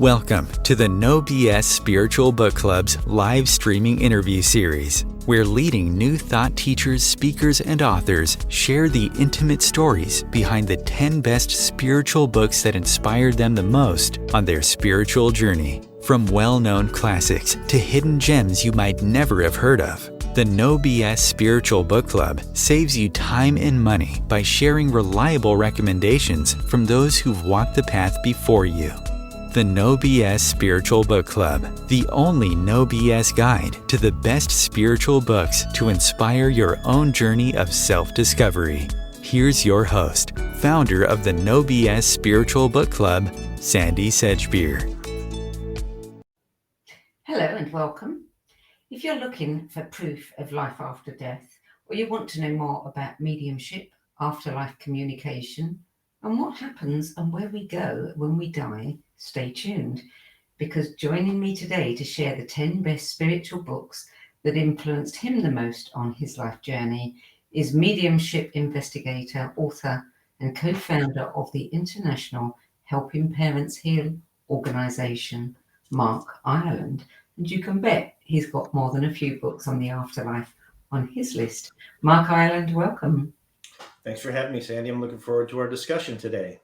Welcome to the No BS Spiritual Book Club's live streaming interview series, where leading new thought teachers, speakers, and authors share the intimate stories behind the 10 best spiritual books that inspired them the most on their spiritual journey. From well-known classics to hidden gems you might never have heard of, the No BS Spiritual Book Club saves you time and money by sharing reliable recommendations from those who've walked the path before you. The No BS Spiritual Book Club, the only No BS guide to the best spiritual books to inspire your own journey of self-discovery. Here's your host, founder of the No BS Spiritual Book Club, Sandy Sedgbeer. Hello and welcome. If you're looking for proof of life after death, or you want to know more about mediumship, afterlife communication, and what happens and where we go when we die, stay tuned, because joining me today to share the 10 best spiritual books that influenced him the most on his life journey is mediumship investigator, author, and co-founder of the international Helping Parents Heal organization, Mark Ireland. And you can bet he's got more than a few books on the afterlife on his list. Mark Ireland, welcome. Thanks for having me, Sandy. I'm looking forward to our discussion today.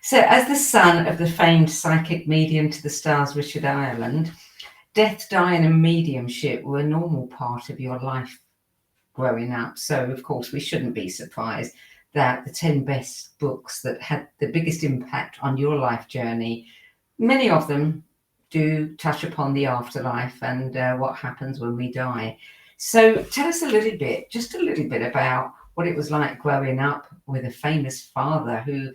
So, as the son of the famed psychic medium to the stars, Richard Ireland, death, dying, and mediumship were a normal part of your life growing up. So, of course, we shouldn't be surprised that the 10 best books that had the biggest impact on your life journey, many of them do touch upon the afterlife and what happens when we die. So tell us just a little bit about what it was like growing up with a famous father who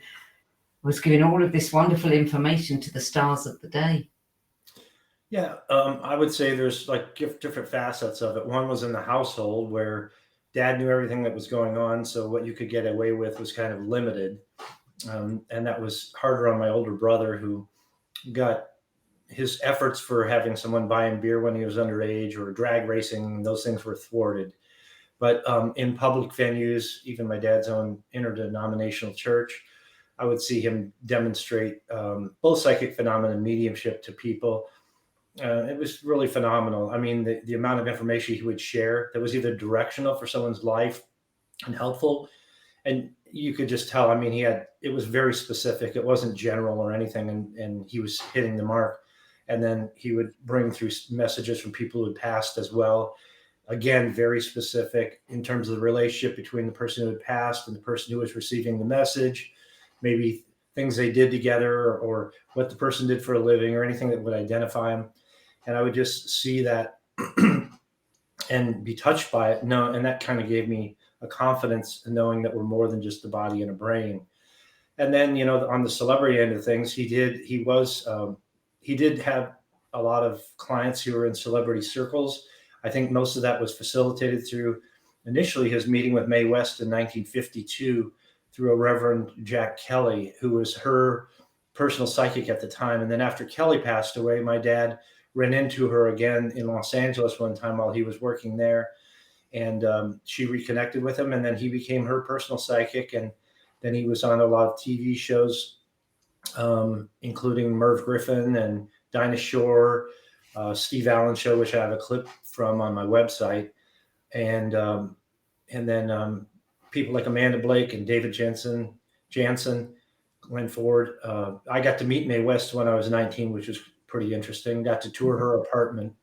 was giving all of this wonderful information to the stars of the day. Yeah, I would say there's like different facets of it. One was in the household where dad knew everything that was going on. So what you could get away with was kind of limited. And that was harder on my older brother, who got his efforts for having someone buy him beer when he was underage or drag racing, those things were thwarted. But in public venues, even my dad's own interdenominational church, I would see him demonstrate both psychic phenomena and mediumship to people. It was really phenomenal. I mean, the amount of information he would share that was either directional for someone's life and helpful. And you could just tell, I mean, it was very specific. It wasn't general or anything. And he was hitting the mark. And then he would bring through messages from people who had passed as well. Again, very specific in terms of the relationship between the person who had passed and the person who was receiving the message, maybe things they did together or what the person did for a living or anything that would identify them. And I would just see that and be touched by it. No, and that kind of gave me a confidence in knowing that we're more than just a body and a brain. And then, on the celebrity end of things, he did have a lot of clients who were in celebrity circles. I think most of that was facilitated through initially his meeting with Mae West in 1952 through a Reverend Jack Kelly, who was her personal psychic at the time. And then after Kelly passed away, my dad ran into her again in Los Angeles one time while he was working there. And she reconnected with him, and then he became her personal psychic. And then he was on a lot of TV shows, including Merv Griffin and Dinah Shore, Steve Allen show, which I have a clip from on my website. And then people like Amanda Blake and David Jansen went forward. I got to meet Mae West when I was 19, which was pretty interesting. Got to tour her apartment,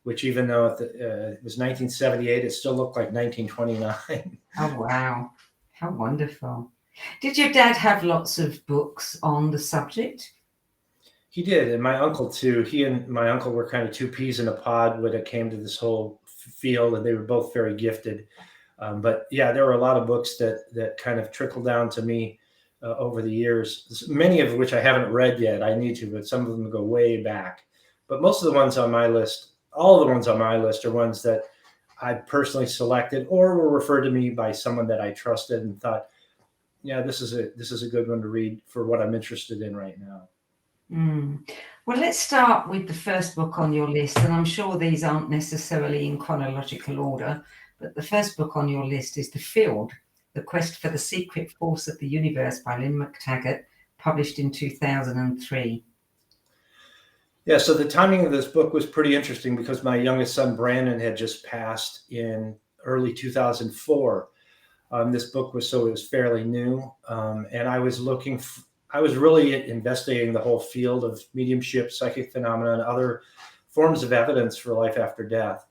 which even though it was 1978, it still looked like 1929. Oh, wow. How wonderful. Did your dad have lots of books on the subject? He did. And my uncle too. He and my uncle were kind of two peas in a pod when it came to this whole field, and they were both very gifted. But yeah, there were a lot of books that kind of trickled down to me over the years, many of which I haven't read yet. I need to, but some of them go way back. But most of the ones on my list, all of the ones on my list are ones that I personally selected or were referred to me by someone that I trusted and thought, yeah, this is a good one to read for what I'm interested in right now. Well, let's start with the first book on your list, and I'm sure these aren't necessarily in chronological order, but the first book on your list is The Field, The Quest for the Secret Force of the Universe by Lynn McTaggart, published in 2003. Yeah, so the timing of this book was pretty interesting because my youngest son Brandon had just passed in early 2004. This book was so it was fairly new, and I was really investigating the whole field of mediumship, psychic phenomena, and other forms of evidence for life after death.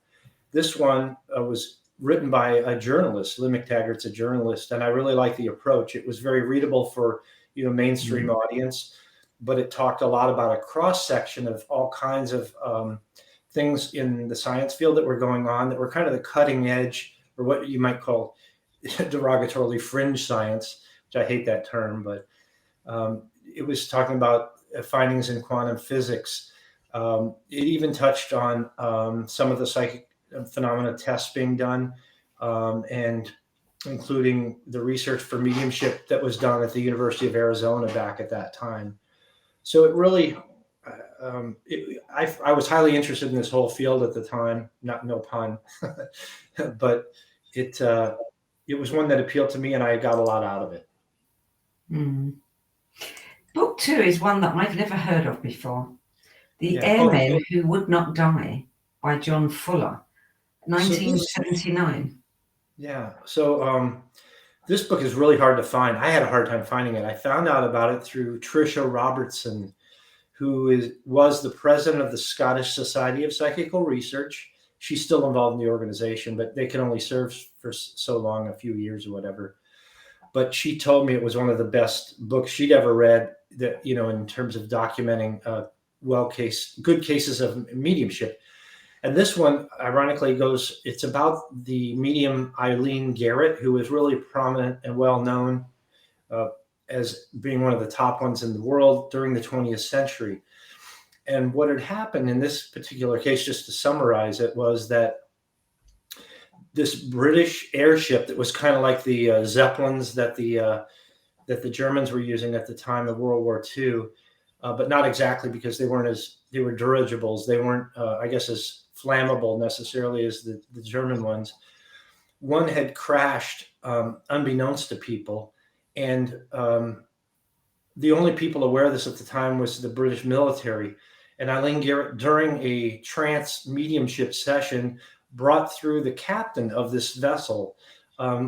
This one was written by a journalist. Lynn McTaggart's a journalist, and I really like the approach. It was very readable for mainstream audience, but it talked a lot about a cross section of all kinds of things in the science field that were going on that were kind of the cutting edge, or what you might call derogatorily fringe science, which I hate that term, but it was talking about findings in quantum physics. It even touched on some of the psychic phenomena tests being done, and including the research for mediumship that was done at the University of Arizona back at that time. So it really, I was highly interested in this whole field at the time, no pun, but it was one that appealed to me and I got a lot out of it. Mm. Book 2 is one that I've never heard of before. The Airmen Who Would Not Die by John Fuller, 1979. So this book is really hard to find. I had a hard time finding it. I found out about it through Tricia Robertson, who was the president of the Scottish Society of Psychical Research. She's still involved in the organization, but they can only serve for so long, a few years or whatever. But she told me it was one of the best books she'd ever read, that, in terms of documenting good cases of mediumship. And this one, ironically, it's about the medium Eileen Garrett, who was really prominent and well-known as being one of the top ones in the world during the 20th century. And what had happened in this particular case, just to summarize it, was that this British airship that was kind of like the Zeppelins that the Germans were using at the time of World War II, but not exactly, because they were dirigibles. They weren't, I guess, as flammable necessarily as the German ones. One had crashed unbeknownst to people, and the only people aware of this at the time was the British military. And Eileen Garrett, during a trance mediumship session, brought through the captain of this vessel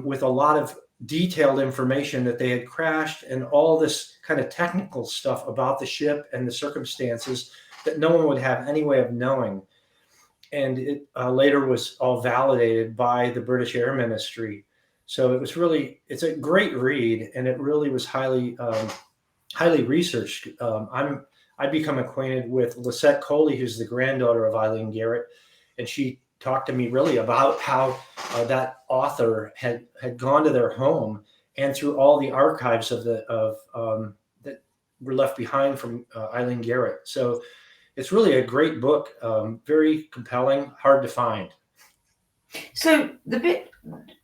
with a lot of detailed information that they had crashed and all this kind of technical stuff about the ship and the circumstances that no one would have any way of knowing. And it later was all validated by the British Air Ministry. So it's a great read, and it really was highly researched. I become acquainted with Lisette Coley, who's the granddaughter of Eileen Garrett, and she talked to me really about how that author had gone to their home and through all the archives that were left behind from Eileen Garrett. So it's really a great book, very compelling, hard to find. So the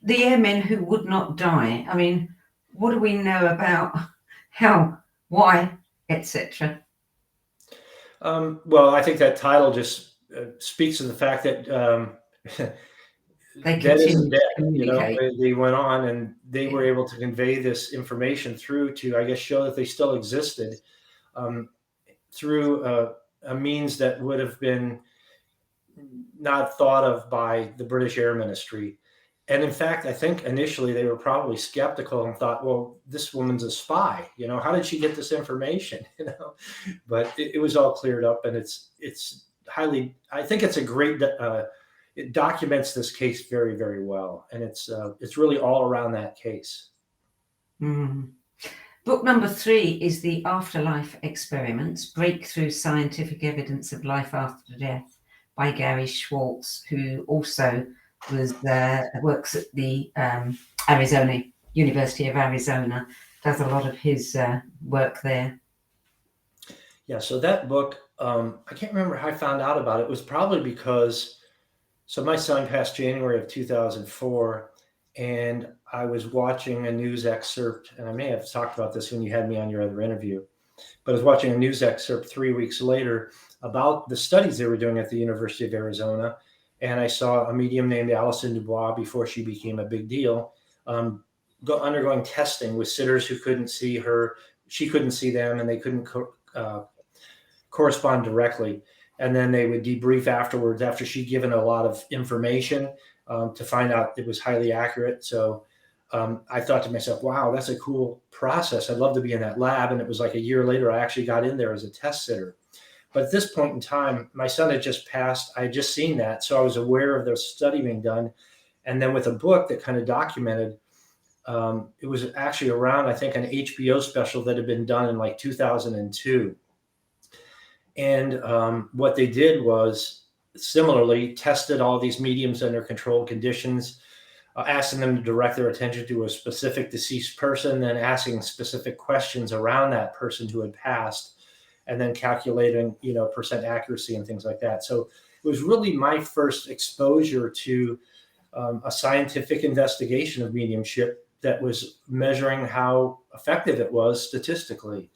Airmen Who Would Not Die, I mean, what do we know about how, why, etc.? Well, I think that title just speaks to the fact that They dead isn't dead. communicate. They went on and they were able to convey this information through to, I guess, show that they still existed through a means that would have been not thought of by the British Air Ministry. And in fact, I think initially they were probably skeptical and thought, well, this woman's a spy. How did she get this information? But it was all cleared up, and it's highly, I think it's a great, it documents this case very, very well. And it's really all around that case. Book number 3 is The Afterlife Experiments, Breakthrough Scientific Evidence of Life After Death by Gary Schwartz, who also works at the University of Arizona, does a lot of his work there. Yeah, so that book, I can't remember how I found out about it. It was probably because, so my son passed January of 2004, and I was watching a news excerpt, and I may have talked about this when you had me on your other interview, but I was watching a news excerpt 3 weeks later about the studies they were doing at the University of Arizona. And I saw a medium named Alison Dubois, before she became a big deal, undergoing testing with sitters who couldn't see her. She couldn't see them, and they couldn't correspond directly. and then they would debrief afterwards after she'd given a lot of information to find out it was highly accurate. So I thought to myself, wow, that's a cool process. I'd love to be in that lab. And it was like a year later, I actually got in there as a test sitter. But at this point in time, my son had just passed. I had just seen that. So I was aware of the study being done. And then with a book that kind of documented, it was actually around, I think, an HBO special that had been done in like 2002. And what they did was similarly tested all these mediums under controlled conditions, asking them to direct their attention to a specific deceased person, then asking specific questions around that person who had passed, and then calculating, percent accuracy and things like that. So it was really my first exposure to a scientific investigation of mediumship that was measuring how effective it was statistically.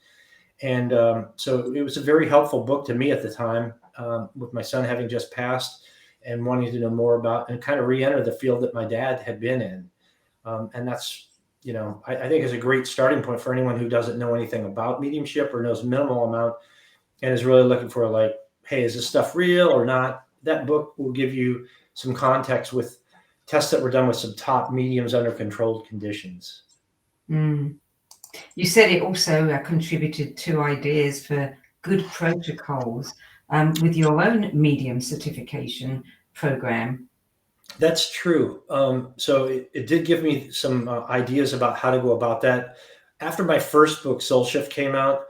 And so it was a very helpful book to me at the time, with my son having just passed and wanting to know more about and kind of re-enter the field that my dad had been in. And that's, I think is a great starting point for anyone who doesn't know anything about mediumship or knows minimal amount and is really looking for like, hey, is this stuff real or not? That book will give you some context with tests that were done with some top mediums under controlled conditions. Mm. You said it also contributed to ideas for good protocols with your own medium certification program. That's true. So it did give me some ideas about how to go about that. After my first book, Soul Shift, came out,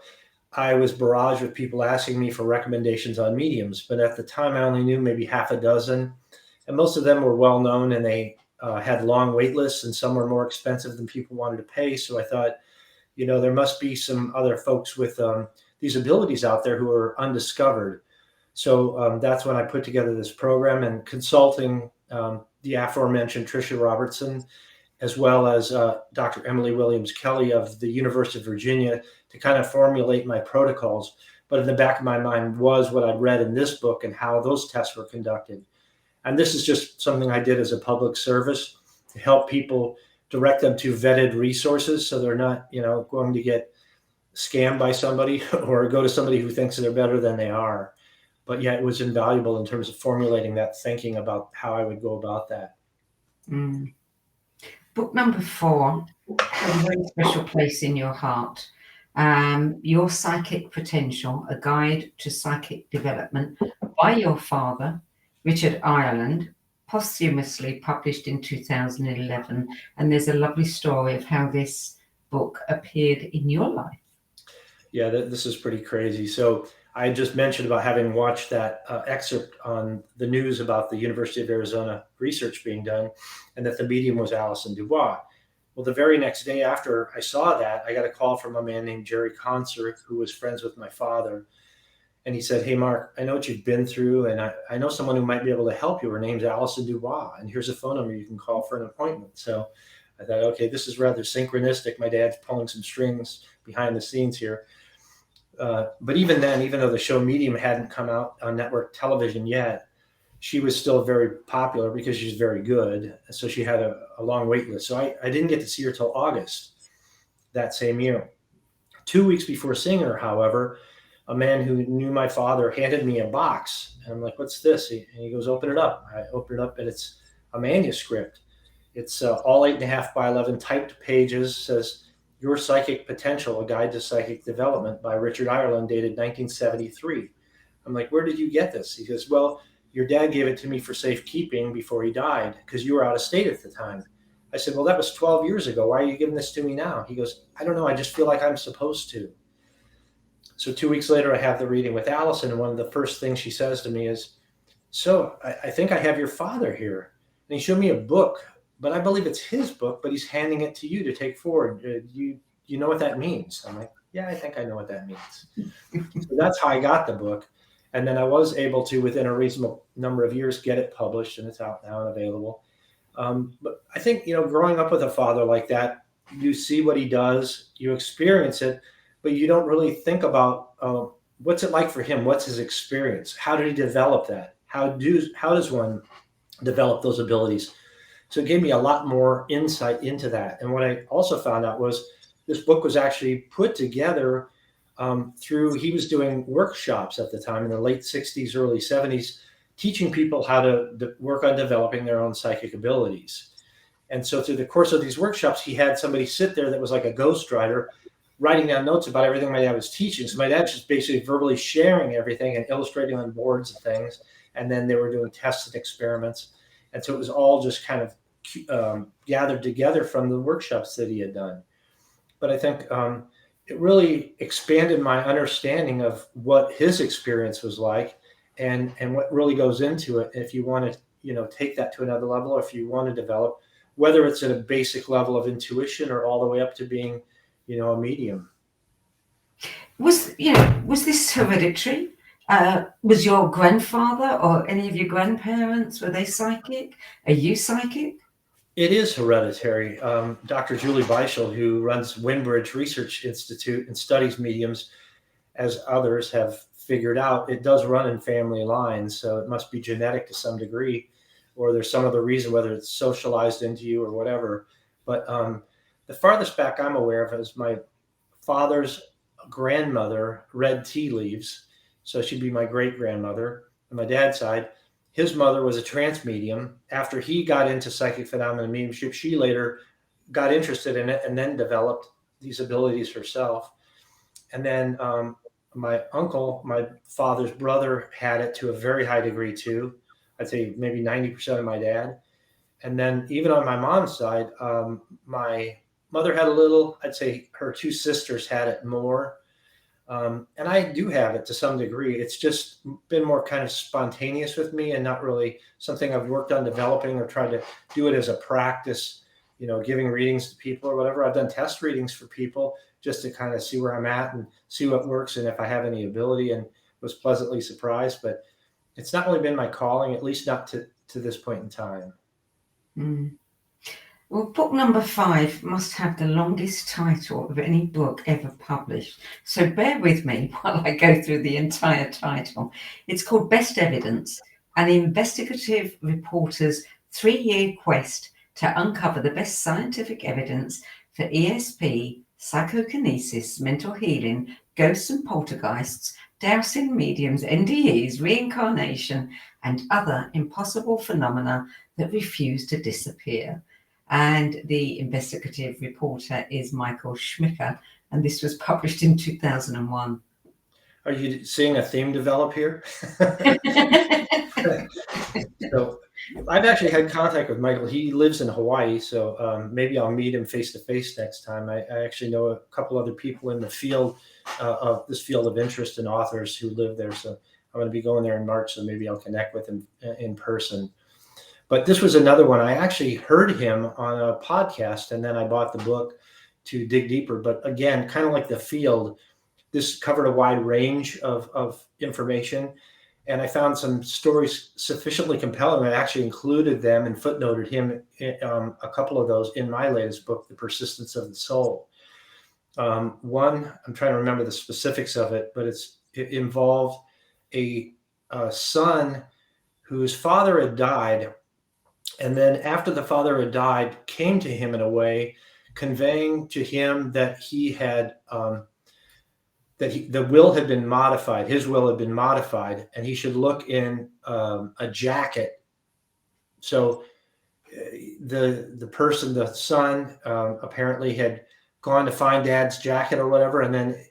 I was barraged with people asking me for recommendations on mediums. But at the time, I only knew maybe half a dozen. And most of them were well known and they had long wait lists, and some were more expensive than people wanted to pay. So I thought, there must be some other folks with these abilities out there who are undiscovered. So that's when I put together this program and consulting the aforementioned Tricia Robertson, as well as Dr. Emily Williams Kelly of the University of Virginia to kind of formulate my protocols. But in the back of my mind was what I'd read in this book and how those tests were conducted. And this is just something I did as a public service to help people, direct them to vetted resources so they're not, going to get scammed by somebody or go to somebody who thinks they're better than they are. But yeah, it was invaluable in terms of formulating that thinking about how I would go about that. Mm. Book number 4 has a very special place in your heart. Your Psychic Potential, A Guide to Psychic Development by your father, Richard Ireland, posthumously published in 2011. And there's a lovely story of how this book appeared in your life. Yeah, this is pretty crazy. So I just mentioned about having watched that excerpt on the news about the University of Arizona research being done and that the medium was Alison Dubois. Well, the very next day after I saw that, I got a call from a man named Jerry Concert, who was friends with my father. And he said, hey, Mark, I know what you've been through, and I know someone who might be able to help you. Her name's Alison Dubois, and here's a phone number you can call for an appointment. So I thought, okay, this is rather synchronistic. My dad's pulling some strings behind the scenes here. But even then, even though the show Medium hadn't come out on network television yet, she was still very popular because she's very good. So she had a long wait list. So I didn't get to see her till August that same year. 2 weeks before seeing her, however, a man who knew my father handed me a box. And I'm like, what's this? And he goes, open it up. I open it up and it's a manuscript. It's all 8.5 by 11 typed pages, says Your Psychic Potential, A Guide to Psychic Development by Richard Ireland, dated 1973. I'm like, where did you get this? He goes, well, your dad gave it to me for safekeeping before he died because you were out of state at the time. I said, well, that was 12 years ago. Why are you giving this to me now? He goes, I don't know. I just feel like I'm supposed to. So 2 weeks later, I have the reading with Alison, and one of the first things she says to me is, so I think I have your father here. And he showed me a book, but I believe it's his book, but he's handing it to you to take forward. You know what that means? I'm like, yeah, I think I know what that means. So that's how I got the book. And then I was able to, within a reasonable number of years, get it published, and it's out now and available. But I think, growing up with a father like that, you see what he does, you experience it, but you don't really think about what's it like for him? What's his experience? How did he develop that? How does one develop those abilities? So it gave me a lot more insight into that. And what I also found out was this book was actually put together he was doing workshops at the time in the late 60s, early 70s, teaching people how to work on developing their own psychic abilities. And so through the course of these workshops, he had somebody sit there that was like a ghostwriter, writing down notes about everything my dad was teaching. So my dad's just basically verbally sharing everything and illustrating on boards and things. And then they were doing tests and experiments. And so it was all just kind of gathered together from the workshops that he had done. But I think it really expanded my understanding of what his experience was like and what really goes into it. If you want to, take that to another level, or if you want to develop, whether it's at a basic level of intuition or all the way up to being, a medium. Was this hereditary? Was your grandfather or any of your grandparents, were they psychic? Are you psychic? It is hereditary. Dr. Julie Beischel, who runs Windbridge Research Institute and studies mediums, as others have figured out, it does run in family lines. So it must be genetic to some degree, or there's some other reason, whether it's socialized into you or whatever. But the farthest back I'm aware of is my father's grandmother read tea leaves. So she'd be my great grandmother on my dad's side. His mother was a trance medium. After he got into psychic phenomena mediumship, she later got interested in it and then developed these abilities herself. And then my uncle, my father's brother, had it to a very high degree too. I'd say maybe 90% of my dad. And then even on my mom's side, my mother had a little. I'd say her two sisters had it more. And I do have it to some degree. It's just been more kind of spontaneous with me and not really something I've worked on developing or tried to do it as a practice, giving readings to people or whatever. I've done test readings for people just to kind of see where I'm at and see what works and if I have any ability, and was pleasantly surprised. But it's not really been my calling, at least not to this point in time. Well, book number 5 must have the longest title of any book ever published. So bear with me while I go through the entire title. It's called Best Evidence, an investigative reporter's 3-year quest to uncover the best scientific evidence for ESP, psychokinesis, mental healing, ghosts and poltergeists, dowsing mediums, NDEs, reincarnation, and other impossible phenomena that refuse to disappear. And the investigative reporter is Michael Schmicker, and this was published in 2001. Are you seeing a theme develop here? So I've actually had contact with Michael. He lives in Hawaii, so maybe I'll meet him face to face next time. I actually know a couple other people in the field of this field of interest and authors who live there. So I'm going to be going there in March, so maybe I'll connect with him in person. But this was another one. I actually heard him on a podcast, and then I bought the book to dig deeper. But again, kind of like the field, this covered a wide range of information. And I found some stories sufficiently compelling. I actually included them and footnoted him, a couple of those, in my latest book, The Persistence of the Soul. One, I'm trying to remember the specifics of it, but it involved a son whose father had died. And then after the father had died, came to him in a way, conveying to him that he had, the will had been modified. His will had been modified, and he should look in a jacket. So the person, the son, apparently had gone to find dad's jacket or whatever, and then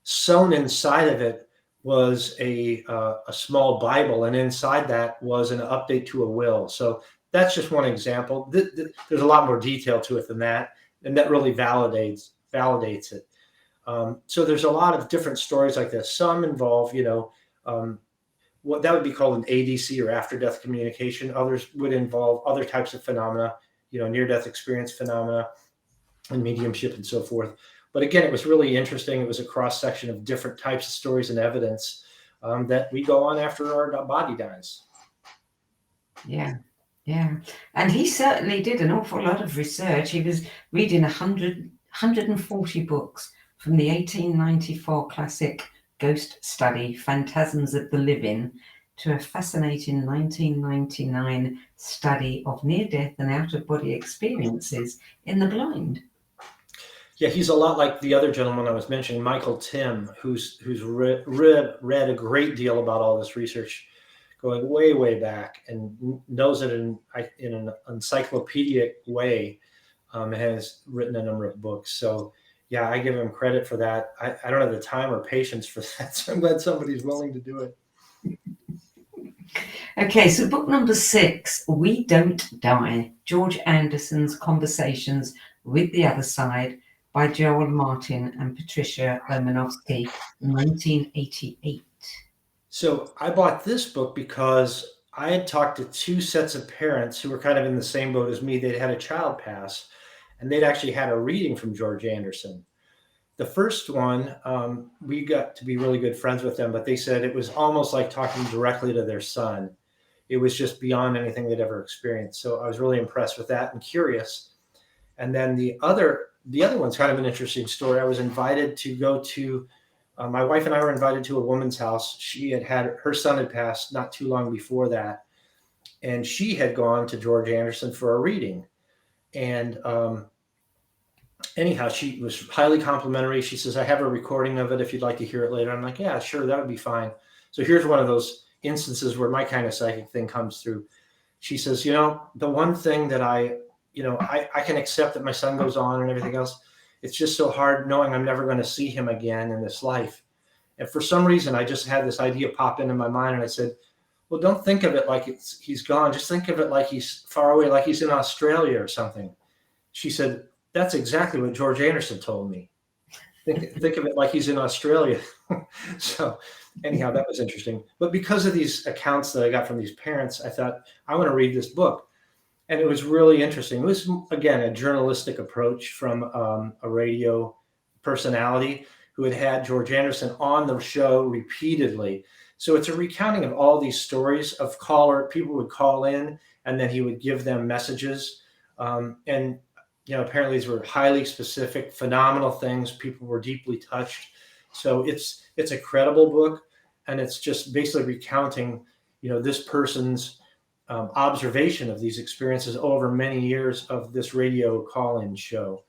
sewn inside of it was a small Bible, and inside that was an update to a will. So that's just one example. There's a lot more detail to it than that, and that really validates it. So there's a lot of different stories like this. Some involve, what that would be called an ADC, or after-death communication. Others would involve other types of phenomena, near-death experience phenomena and mediumship and so forth. But again, it was really interesting. It was a cross-section of different types of stories and evidence that we go on after our body dies. Yeah. And he certainly did an awful lot of research. He was reading 140 books, from the 1894 classic ghost study, Phantasms of the Living, to a fascinating 1999 study of near-death and out-of-body experiences in the blind. Yeah, he's a lot like the other gentleman I was mentioning, Michael Tim, who's read a great deal about all this research going way back and knows it in an encyclopedic way. Has written a number of books. So yeah, I give him credit for that. I don't have the time or patience for that. So I'm glad somebody's willing to do it. Okay, so book number 6, We Don't Die, George Anderson's Conversations with the Other Side by Joel Martin and Patricia Romanowski, 1988. So I bought this book because I had talked to two sets of parents who were kind of in the same boat as me. They'd had a child pass, and they'd actually had a reading from George Anderson. The first one, we got to be really good friends with them, but they said it was almost like talking directly to their son. It was just beyond anything they'd ever experienced. So I was really impressed with that and curious. And then the other one's kind of an interesting story. I was invited to go to, my wife and I were invited to a woman's house. She had her son had passed not too long before that, and she had gone to George Anderson for a reading. And anyhow, she was highly complimentary. She says, I have a recording of it if you'd like to hear it later. I'm like, yeah, sure, that would be fine. So here's one of those instances where my kind of psychic thing comes through. She says, the one thing that I can accept that my son goes on and everything else. It's just so hard knowing I'm never going to see him again in this life. And for some reason, I just had this idea pop into my mind. And I said, well, don't think of it like he's gone. Just think of it like he's far away, like he's in Australia or something. She said, that's exactly what George Anderson told me. Think of it like he's in Australia. So anyhow, that was interesting. But because of these accounts that I got from these parents, I thought, I want to read this book. And it was really interesting. It was, again, a journalistic approach from a radio personality who had George Anderson on the show repeatedly. So it's a recounting of all these stories of people would call in, and then he would give them messages. And apparently these were highly specific, phenomenal things. People were deeply touched. So it's a credible book, and it's just basically recounting, this person's observation of these experiences over many years of this radio call-in show.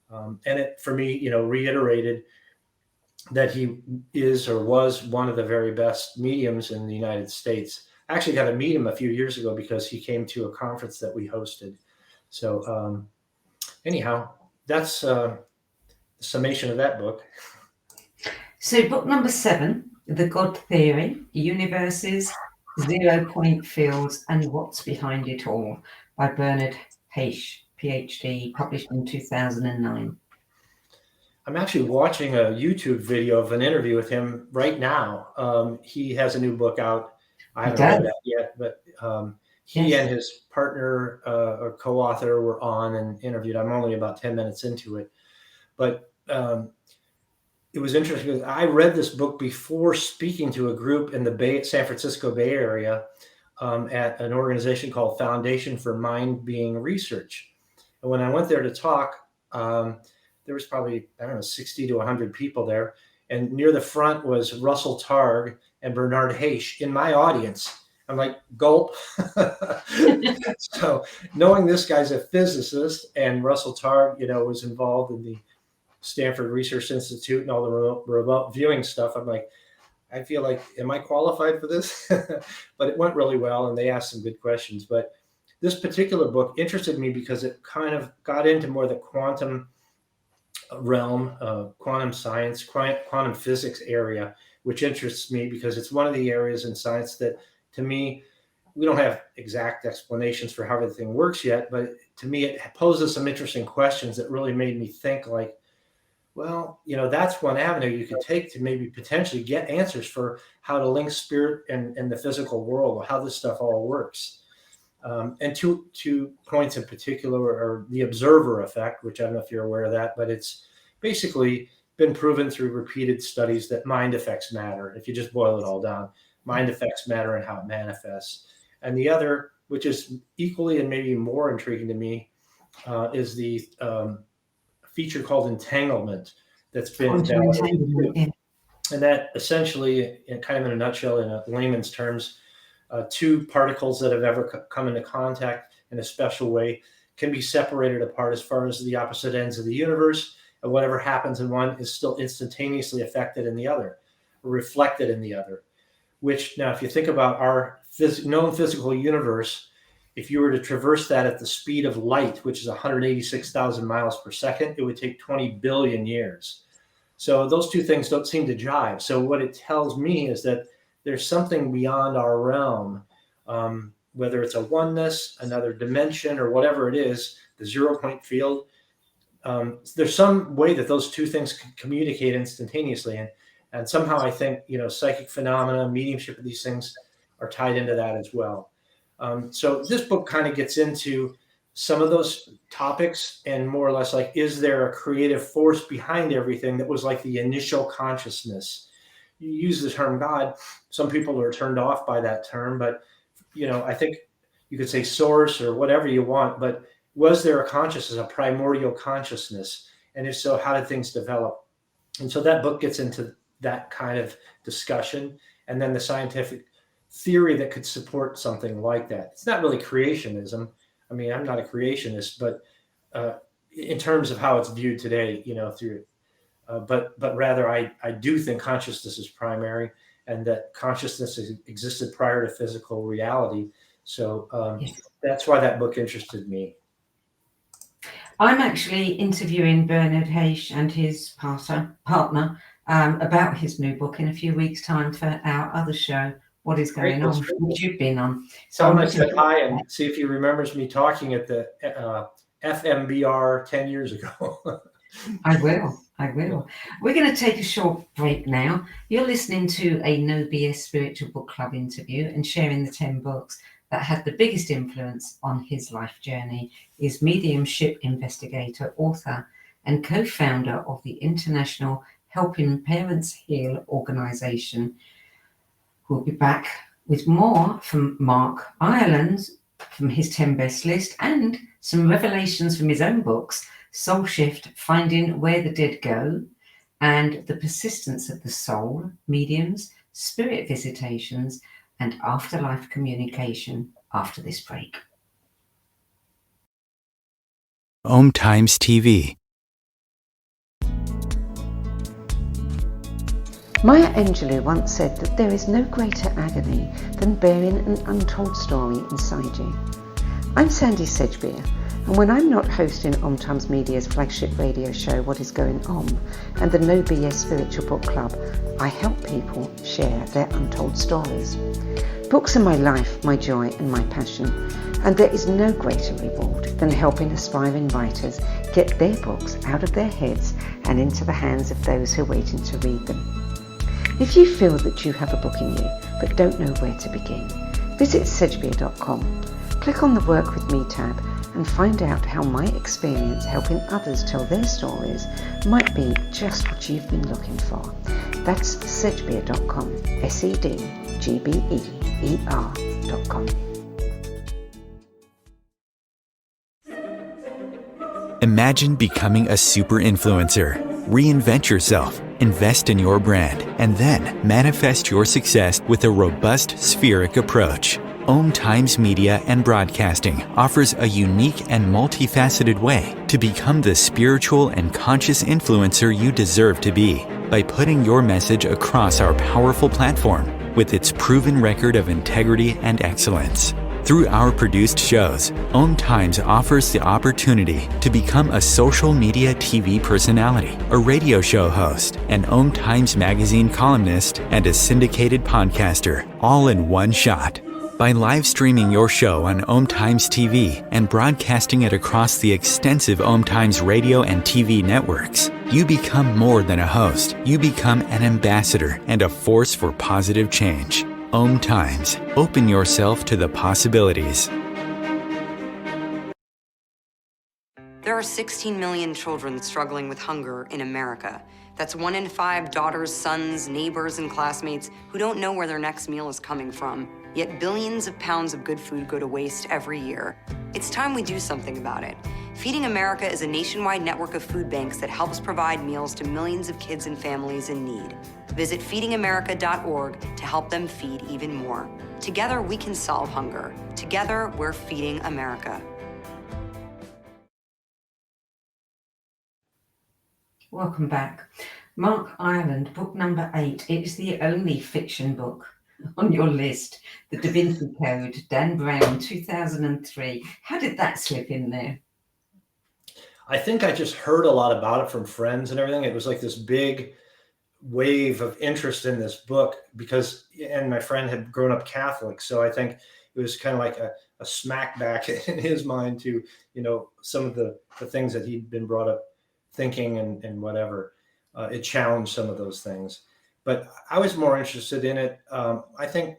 And it, for me, reiterated that he is or was one of the very best mediums in the United States. I actually got to meet him a few years ago because he came to a conference that we hosted. So anyhow, that's the summation of that book. So book number 7, The God Theory, Universes, 0-Point Fields, and What's Behind It All by Bernard Heich, PhD, published in 2009. I'm actually watching a YouTube video of an interview with him right now. He has a new book out. I haven't read that yet, but he and his partner or co-author were on and interviewed. I'm only about 10 minutes into it, but it was interesting because I read this book before speaking to a group in the San Francisco Bay Area at an organization called Foundation for Mind Being Research. And when I went there to talk, there was probably, 60 to 100 people there. And near the front was Russell Targ and Bernard Heich in my audience. I'm like, gulp. So knowing this guy's a physicist, and Russell Targ, was involved in the Stanford Research Institute and all the remote viewing stuff, I'm like, I feel like, am I qualified for this? But it went really well, and they asked some good questions. But this particular book interested me because it kind of got into more the quantum realm, quantum science, quantum physics area, which interests me because it's one of the areas in science that, to me, we don't have exact explanations for how everything works yet, but to me, it poses some interesting questions that really made me think like, well, that's one avenue you could take to maybe potentially get answers for how to link spirit and the physical world, or how this stuff all works. And two points in particular are the observer effect, which I don't know if you're aware of that, but it's basically been proven through repeated studies that mind affects matter. If you just boil it all down, mind affects matter and how it manifests. And the other, which is equally and maybe more intriguing to me, is the feature called entanglement that's been and that essentially, kind of in a nutshell, in a layman's terms, two particles that have ever come into contact in a special way can be separated apart as far as the opposite ends of the universe, and whatever happens in one is still instantaneously affected in the other, or reflected in the other. Which now, if you think about our known physical universe, if you were to traverse that at the speed of light, which is 186,000 miles per second, it would take 20 billion years. So those two things don't seem to jive. So what it tells me is that there's something beyond our realm, whether it's a oneness, another dimension, or whatever it is, the 0 point field. There's some way that those two things can communicate instantaneously. And somehow I think, psychic phenomena, mediumship, of these things are tied into that as well. So this book kind of gets into some of those topics, and more or less like, is there a creative force behind everything that was like the initial consciousness? You use the term God. Some people are turned off by that term, but I think you could say source or whatever you want, but was there a consciousness, a primordial consciousness? And if so, how did things develop? And so that book gets into that kind of discussion, and then the scientific theory that could support something like that. It's not really creationism. I mean, I'm not a creationist, but in terms of how it's viewed today, through, but rather I do think consciousness is primary, and that consciousness existed prior to physical reality. So that's why that book interested me. I'm actually interviewing Bernard Haish and his partner about his new book in a few weeks' time for our other show, What Is Going On, which you've been on. So I'm going to say hi and see if he remembers me talking at the FMBR 10 years ago. I will. We're going to take a short break now. You're listening to a No BS Spiritual Book Club interview and sharing the 10 books that had the biggest influence on his life journey is mediumship investigator, author, and co-founder of the International Helping Parents Heal organization. We'll be back with more from Mark Ireland from his 10 best list, and some revelations from his own books, Soul Shift, Finding Where the Dead Go, and The Persistence of the Soul, Mediums, Spirit Visitations, and Afterlife Communication after this break. Om Times TV. Maya Angelou once said that there is no greater agony than bearing an untold story inside you. I'm Sandy Sedgbeer, and when I'm not hosting Om Times Media's flagship radio show What Is Going On and the No BS Spiritual Book Club, I help people share their untold stories. Books are my life, my joy and my passion, and there is no greater reward than helping aspiring writers get their books out of their heads and into the hands of those who are waiting to read them. If you feel that you have a book in you but don't know where to begin, visit sedgbeer.com, click on the Work With Me tab and find out how my experience helping others tell their stories might be just what you've been looking for. That's sedgbeer.com, sedgbeer.com. Imagine becoming a super influencer. Reinvent yourself, invest in your brand, and then manifest your success with a robust spheric approach. Om Times Media and Broadcasting offers a unique and multifaceted way to become the spiritual and conscious influencer you deserve to be by putting your message across our powerful platform with its proven record of integrity and excellence. Through our produced shows, Om Times offers the opportunity to become a social media TV personality, a radio show host, an Om Times magazine columnist, and a syndicated podcaster, all in one shot. By live streaming your show on Om Times TV and broadcasting it across the extensive Om Times radio and TV networks, you become more than a host. You become an ambassador and a force for positive change. Om Times. Open yourself to the possibilities. There are 16 million children struggling with hunger in America. That's 1 in 5 daughters, sons, neighbors, and classmates who don't know where their next meal is coming from. Yet billions of pounds of good food go to waste every year. It's time we do something about it. Feeding America is a nationwide network of food banks that helps provide meals to millions of kids and families in need. Visit feedingamerica.org to help them feed even more. Together, we can solve hunger. Together, we're feeding America. Welcome back. Mark Ireland, book number 8. It is the only fiction book on your list. The Da Vinci Code, Dan Brown, 2003. How did that slip in there? I think I just heard a lot about it from friends and everything. It was like this big wave of interest in this book because, and my friend had grown up Catholic. So I think it was kind of like a smack back in his mind to, some of the things that he'd been brought up thinking and whatever. It challenged some of those things. But I was more interested in it. I think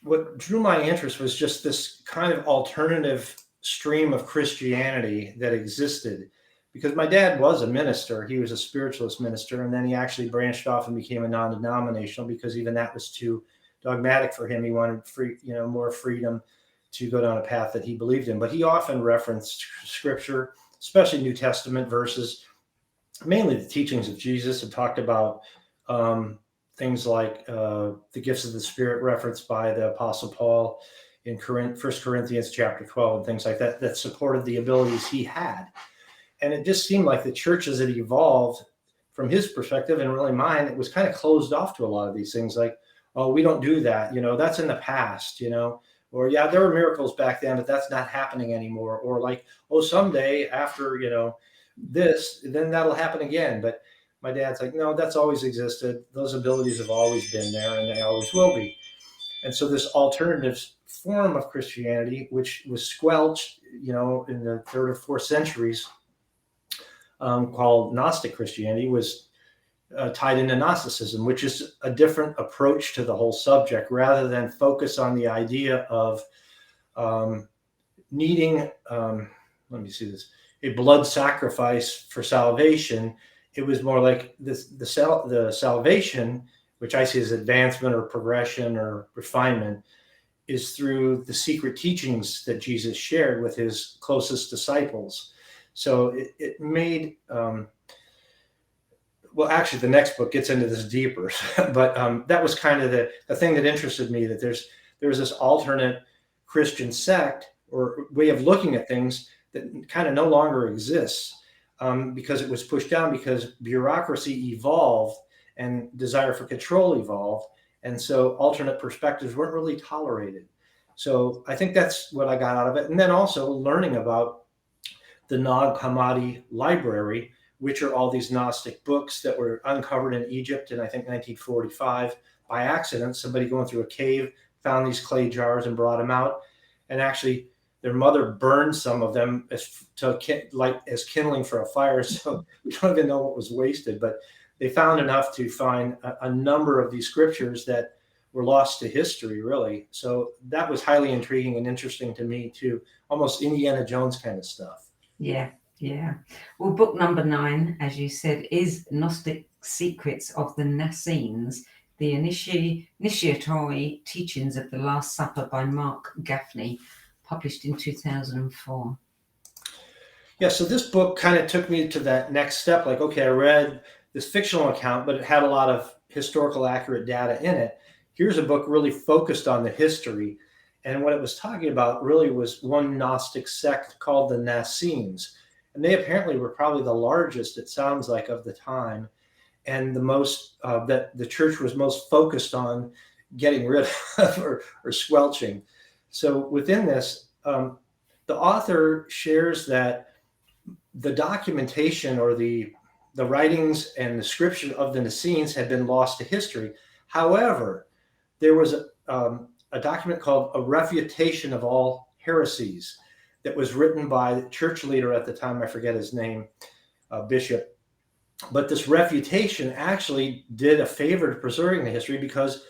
what drew my interest was just this kind of alternative stream of Christianity that existed, because my dad was a minister. He was a spiritualist minister, and then he actually branched off and became a non-denominational because even that was too dogmatic for him. He wanted more freedom to go down a path that he believed in. But he often referenced scripture, especially New Testament verses, mainly the teachings of Jesus, and talked about things like the gifts of the Spirit referenced by the Apostle Paul in 1 Corinthians chapter 12 and things like that, that supported the abilities he had. And it just seemed like the church as it evolved from his perspective and really mine, it was kind of closed off to a lot of these things like, oh, we don't do that. That's in the past, or yeah, there were miracles back then, but that's not happening anymore. Or like, oh, someday after, this, then that'll happen again. But my dad's like, no, that's always existed. Those abilities have always been there and they always will be. And so this alternative form of Christianity, which was squelched, in the 3rd or 4th centuries, called Gnostic Christianity, was tied into Gnosticism, which is a different approach to the whole subject. Rather than focus on the idea of needing, a blood sacrifice for salvation, it was more like the salvation, which I see as advancement or progression or refinement, is through the secret teachings that Jesus shared with his closest disciples. So it made, actually the next book gets into this deeper, but that was kind of the thing that interested me, that there's this alternate Christian sect or way of looking at things that kind of no longer exists because it was pushed down because bureaucracy evolved and desire for control evolved. And so alternate perspectives weren't really tolerated. So I think that's what I got out of it. And then also learning about the Nag Hammadi library, which are all these Gnostic books that were uncovered in Egypt in, I think, 1945 by accident. Somebody going through a cave found these clay jars and brought them out. And actually, their mother burned some of them as kindling for a fire. So we don't even know what was wasted. But they found enough to find a number of these scriptures that were lost to history, really. So that was highly intriguing and interesting to me, too. Almost Indiana Jones kind of stuff. Yeah. Well, book number 9, as you said, is Gnostic Secrets of the Nassenes, the initiatory teachings of the Last Supper by Mark Gaffney, published in 2004. Yeah, so this book kind of took me to that next step. Like, okay, I read this fictional account, but it had a lot of historical accurate data in it. Here's a book really focused on the history. And what it was talking about really was one Gnostic sect called the Nassenes. And they apparently were probably the largest, it sounds like, of the time. And the most that the church was most focused on getting rid of or squelching. So within this, the author shares that the documentation or the writings and the scripture of the Nassenes had been lost to history. However, there was a document called A Refutation of All Heresies that was written by the church leader at the time, I forget his name, bishop. But this refutation actually did a favor to preserving the history because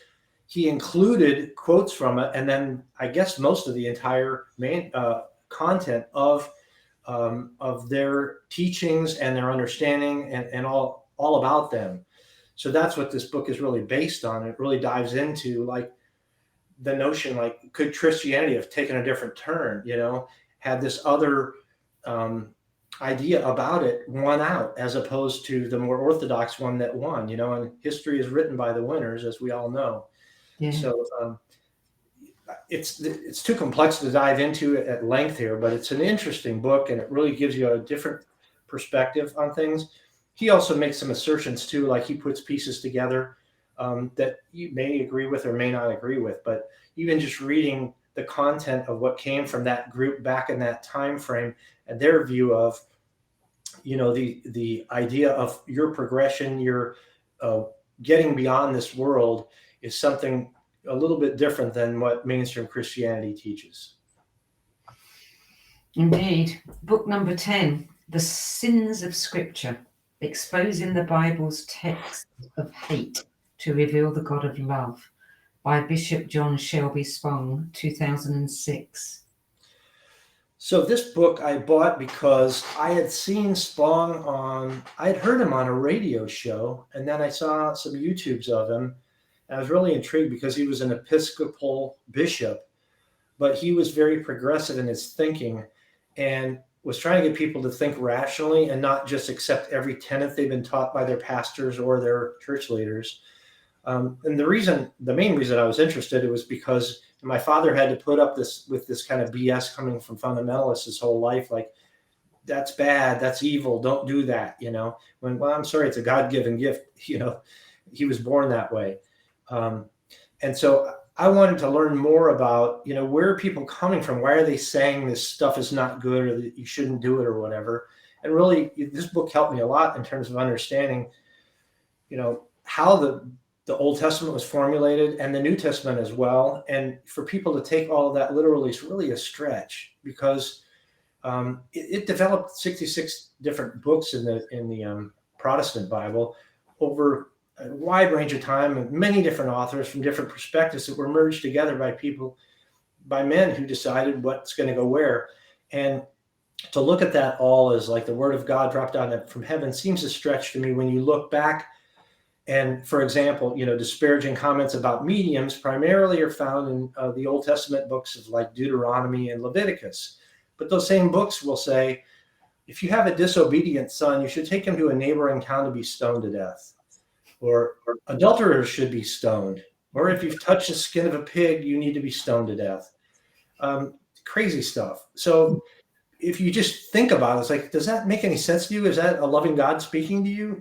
he included quotes from it, and then I guess most of the entire main content of their teachings and their understanding and all about them. So that's what this book is really based on. It really dives into like the notion, like, could Christianity have taken a different turn, had this other idea about it won out, as opposed to the more orthodox one that won, and history is written by the winners, as we all know. Yeah. So it's too complex to dive into at length here, but it's an interesting book, and it really gives you a different perspective on things. He also makes some assertions too, like he puts pieces together that you may agree with or may not agree with. But even just reading the content of what came from that group back in that time frame and their view of, the idea of your progression, your getting beyond this world is something a little bit different than what mainstream Christianity teaches. Indeed. Book number 10, The Sins of Scripture, Exposing the Bible's Text of Hate to Reveal the God of Love, by Bishop John Shelby Spong, 2006. So this book I bought because I had seen Spong I'd heard him on a radio show, and then I saw some YouTubes of him. And I was really intrigued because he was an Episcopal bishop, but he was very progressive in his thinking and was trying to get people to think rationally and not just accept every tenet they've been taught by their pastors or their church leaders. And the main reason I was interested, it was because my father had to put up with this kind of BS coming from fundamentalists his whole life. Like, that's bad, that's evil, don't do that. Well, I'm sorry, it's a God-given gift. He was born that way. And so I wanted to learn more about, where are people coming from? Why are they saying this stuff is not good or that you shouldn't do it or whatever? And really, this book helped me a lot in terms of understanding, how the Old Testament was formulated and the New Testament as well. And for people to take all of that literally is really a stretch, because it developed 66 different books in the Protestant Bible over a wide range of time, and many different authors from different perspectives that were merged together by men who decided what's going to go where. And to look at that all as like the word of God dropped down from heaven seems a stretch to me when you look back. And for example, disparaging comments about mediums primarily are found in the Old Testament books of like Deuteronomy and Leviticus. But those same books will say, if you have a disobedient son, you should take him to a neighboring town to be stoned to death. Or adulterers should be stoned. Or if you've touched the skin of a pig, you need to be stoned to death. Crazy stuff. So if you just think about it, it's like, does that make any sense to you? Is that a loving God speaking to you?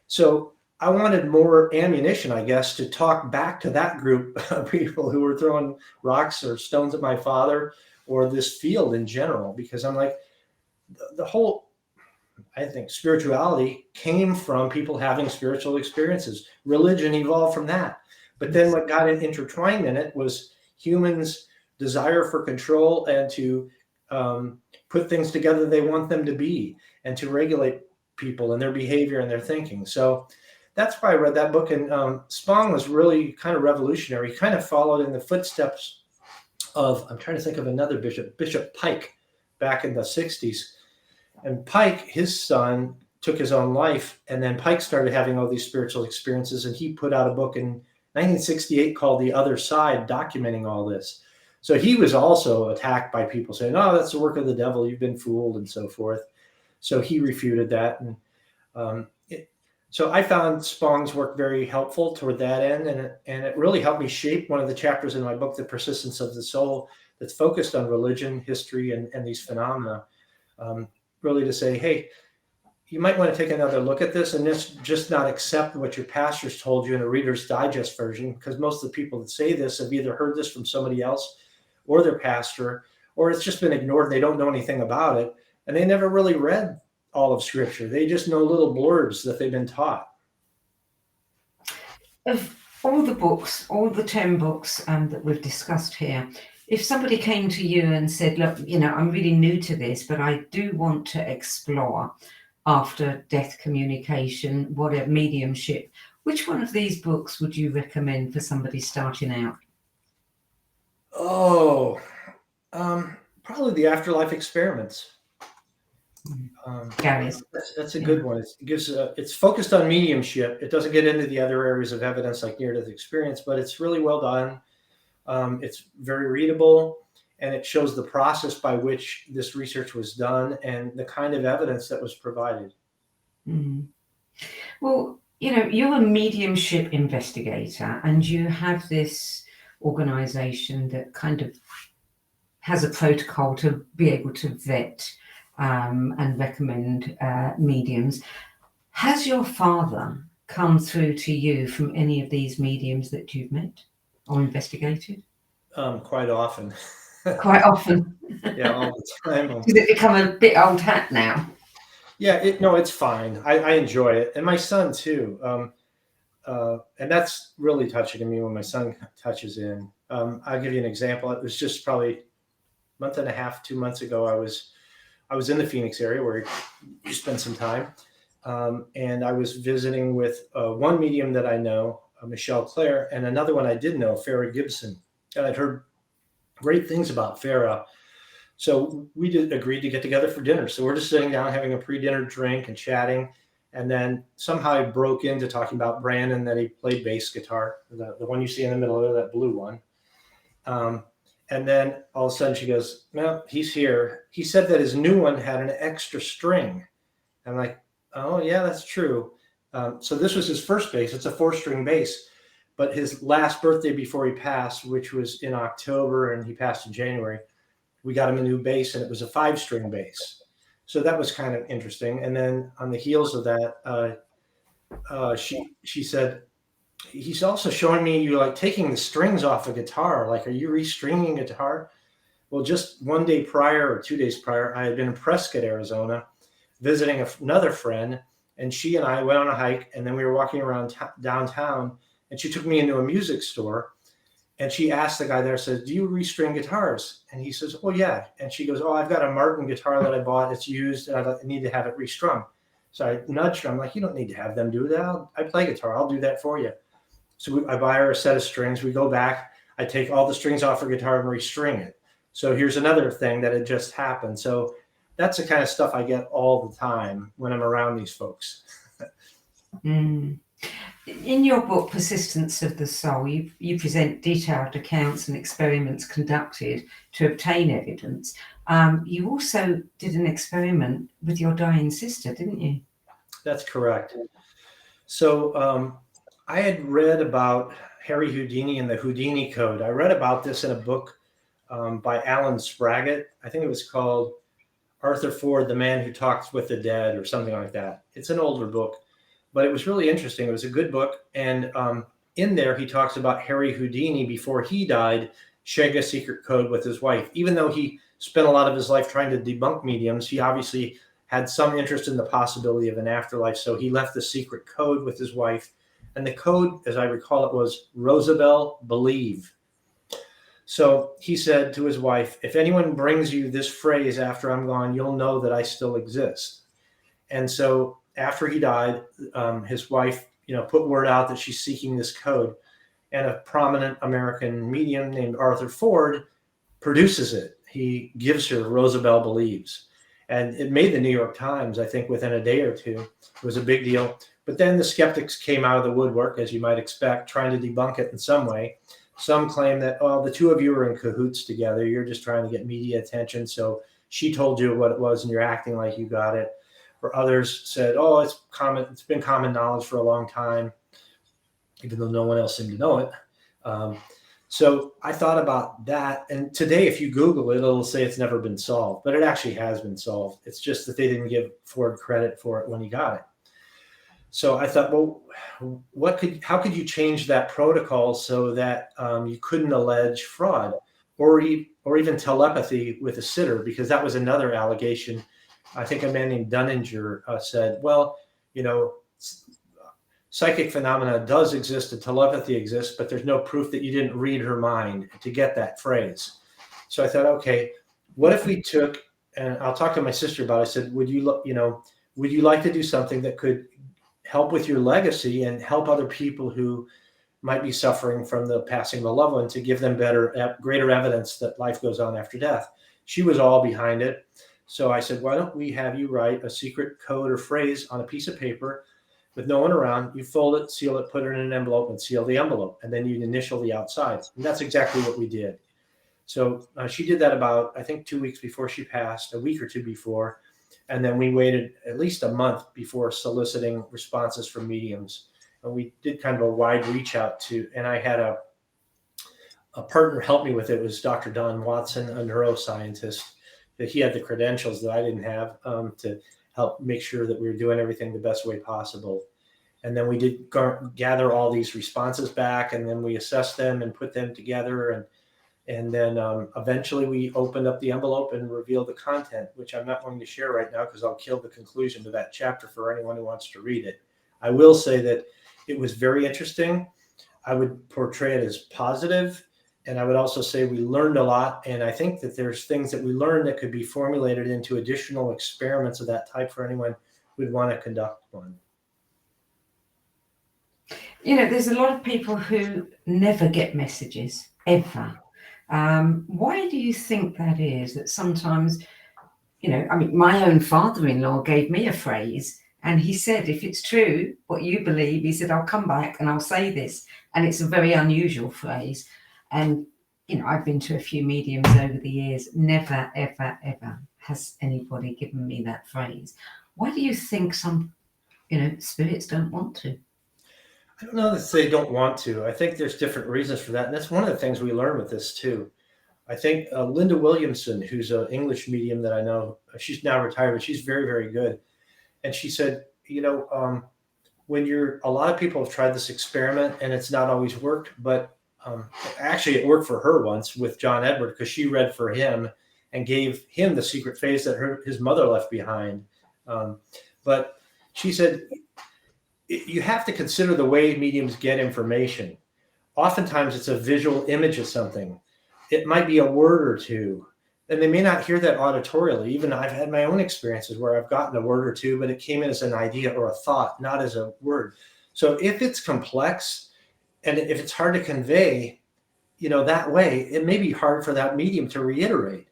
So I wanted more ammunition, I guess, to talk back to that group of people who were throwing rocks or stones at my father or this field in general, because I'm like, the whole, I think, spirituality came from people having spiritual experiences. Religion evolved from that. But then what got intertwined in it was humans' desire for control and to put things together they want them to be and to regulate people and their behavior and their thinking. So that's why I read that book. And Spong was really kind of revolutionary. He kind of followed in the footsteps of, I'm trying to think of another bishop, Bishop Pike, back in the 60s. And Pike, his son, took his own life. And then Pike started having all these spiritual experiences. And he put out a book in 1968 called The Other Side, documenting all this. So he was also attacked by people saying, oh, that's the work of the devil, you've been fooled, and so forth. So he refuted that. And so I found Spong's work very helpful toward that end, and it really helped me shape one of the chapters in my book, The Persistence of the Soul, that's focused on religion, history, and these phenomena, really to say, hey, you might want to take another look at this and just not accept what your pastors told you in a Reader's Digest version, because most of the people that say this have either heard this from somebody else or their pastor, or it's just been ignored. They don't know anything about it, and they never really read all of Scripture. They just know little blurbs that they've been taught. Of all the books, all the 10 books that we've discussed here, if somebody came to you and said, look, I'm really new to this, but I do want to explore after-death communication, whatever, mediumship, which one of these books would you recommend for somebody starting out? Oh, probably the Afterlife Experiments. That's a good one. It's focused on mediumship. It doesn't get into the other areas of evidence like near-death experience, but it's really well done. It's very readable, and it shows the process by which this research was done and the kind of evidence that was provided. Mm-hmm. Well, you're a mediumship investigator, and you have this organization that kind of has a protocol to be able to vet and recommend mediums. Has your father come through to you from any of these mediums that you've met or investigated? Quite often. Quite often. Yeah, all the time. Does it become a bit old hat now? Yeah, it's fine. I enjoy it, and my son too. And that's really touching to me when my son touches in. I'll give you an example. It was just probably a month and a half, 2 months ago. I was in the Phoenix area where you spend some time, and I was visiting with one medium that I know, Michelle Clare, and another one I did know, Farrah Gibson. And I'd heard great things about Farrah. So we agreed to get together for dinner. So we're just sitting down having a pre-dinner drink and chatting. And then somehow I broke into talking about Brandon, that he played bass guitar, the one you see in the middle of that blue one. And then all of a sudden she goes, "Well, he's here. He said that his new one had an extra string." I'm like, "Oh yeah, that's true." So this was his first bass. It's a 4-string bass. But his last birthday before he passed, which was in October, and he passed in January, we got him a new bass, and it was a 5-string bass. So that was kind of interesting. And then on the heels of that, she said, "He's also showing me you like taking the strings off a guitar. Like, are you restringing a guitar?" Well, just 1 day prior or 2 days prior, I had been in Prescott, Arizona, visiting another friend, and she and I went on a hike, and then we were walking around downtown, and she took me into a music store. And she asked the guy there, says, "Do you restring guitars?" And he says, "Oh, yeah." And she goes, "Oh, I've got a Martin guitar that I bought. It's used, and I need to have it restrung." So I nudged her. I'm like, "You don't need to have them do that. I play guitar. I'll do that for you." So I buy her a set of strings. We go back. I take all the strings off her guitar and restring it. So here's another thing that had just happened. So that's the kind of stuff I get all the time when I'm around these folks. Mm. In your book, Persistence of the Soul, you present detailed accounts and experiments conducted to obtain evidence. You also did an experiment with your dying sister, didn't you? That's correct. So I had read about Harry Houdini and the Houdini Code. I read about this in a book by Alan Spraggett. I think it was called Arthur Ford, the Man Who Talks with the Dead, or something like that. It's an older book. But it was really interesting. It was a good book. And in there, he talks about Harry Houdini before he died, sharing a secret code with his wife. Even though he spent a lot of his life trying to debunk mediums, he obviously had some interest in the possibility of an afterlife. So he left the secret code with his wife. And the code, as I recall it, was Roosevelt Believe. So he said to his wife, "If anyone brings you this phrase after I'm gone, you'll know that I still exist." And so after he died, his wife, put word out that she's seeking this code, and a prominent American medium named Arthur Ford produces it. He gives her Roosevelt Believes, and it made the New York Times, I think, within a day or two. It was a big deal. But then the skeptics came out of the woodwork, as you might expect, trying to debunk it in some way. Some claim that, "Oh, the two of you are in cahoots together. You're just trying to get media attention. So she told you what it was, and you're acting like you got it." Or others said, "Oh, it's been common knowledge for a long time," even though no one else seemed to know it. So I thought about that. And today, if you Google it, it'll say it's never been solved, but it actually has been solved. It's just that they didn't give Ford credit for it when he got it. So I thought, well, how could you change that protocol so that you couldn't allege fraud or even telepathy with a sitter? Because that was another allegation. I think a man named Dunninger said, "Well, psychic phenomena does exist and telepathy exists, but there's no proof that you didn't read her mind to get that phrase." So I thought, okay, what if we took, and I'll talk to my sister about it. I said, would you like to do something that could help with your legacy and help other people who might be suffering from the passing of a loved one, to give them greater evidence that life goes on after death? She was all behind it. So I said, "Why don't we have you write a secret code or phrase on a piece of paper with no one around? You fold it, seal it, put it in an envelope, and seal the envelope. And then you'd initial the outside." And that's exactly what we did. So she did that about, I think, 2 weeks before she passed, a week or two before. And then we waited at least a month before soliciting responses from mediums. And we did kind of a wide reach out and I had a partner help me with it. It was Dr. Don Watson, a neuroscientist. that he had the credentials that I didn't have, to help make sure that we were doing everything the best way possible. And then we did gather all these responses back, and then we assessed them and put them together. And then eventually we opened up the envelope and revealed the content, which I'm not going to share right now because I'll kill the conclusion to that chapter for anyone who wants to read it. I will say that it was very interesting. I would portray it as positive, and I would also say we learned a lot. And I think that there's things that we learned that could be formulated into additional experiments of that type for anyone who would want to conduct one. There's a lot of people who never get messages, ever. Why do you think that is? That sometimes, my own father-in-law gave me a phrase, and he said, if it's true what you believe, he said, I'll come back and I'll say this. And it's a very unusual phrase. And, I've been to a few mediums over the years. Never, ever, ever has anybody given me that phrase. Why do you think some, spirits don't want to? I don't know that they don't want to. I think there's different reasons for that. And that's one of the things we learn with this too. I think Linda Williamson, who's an English medium that I know, she's now retired, but she's very, very good. And she said, when a lot of people have tried this experiment and it's not always worked, but actually it worked for her once with John Edward, because she read for him and gave him the secret phase that his mother left behind. But she said, you have to consider the way mediums get information. Oftentimes it's a visual image of something. It might be a word or two, and they may not hear that auditorially. Even I've had my own experiences where I've gotten a word or two, but it came in as an idea or a thought, not as a word. So if it's complex and if it's hard to convey, that way, it may be hard for that medium to reiterate.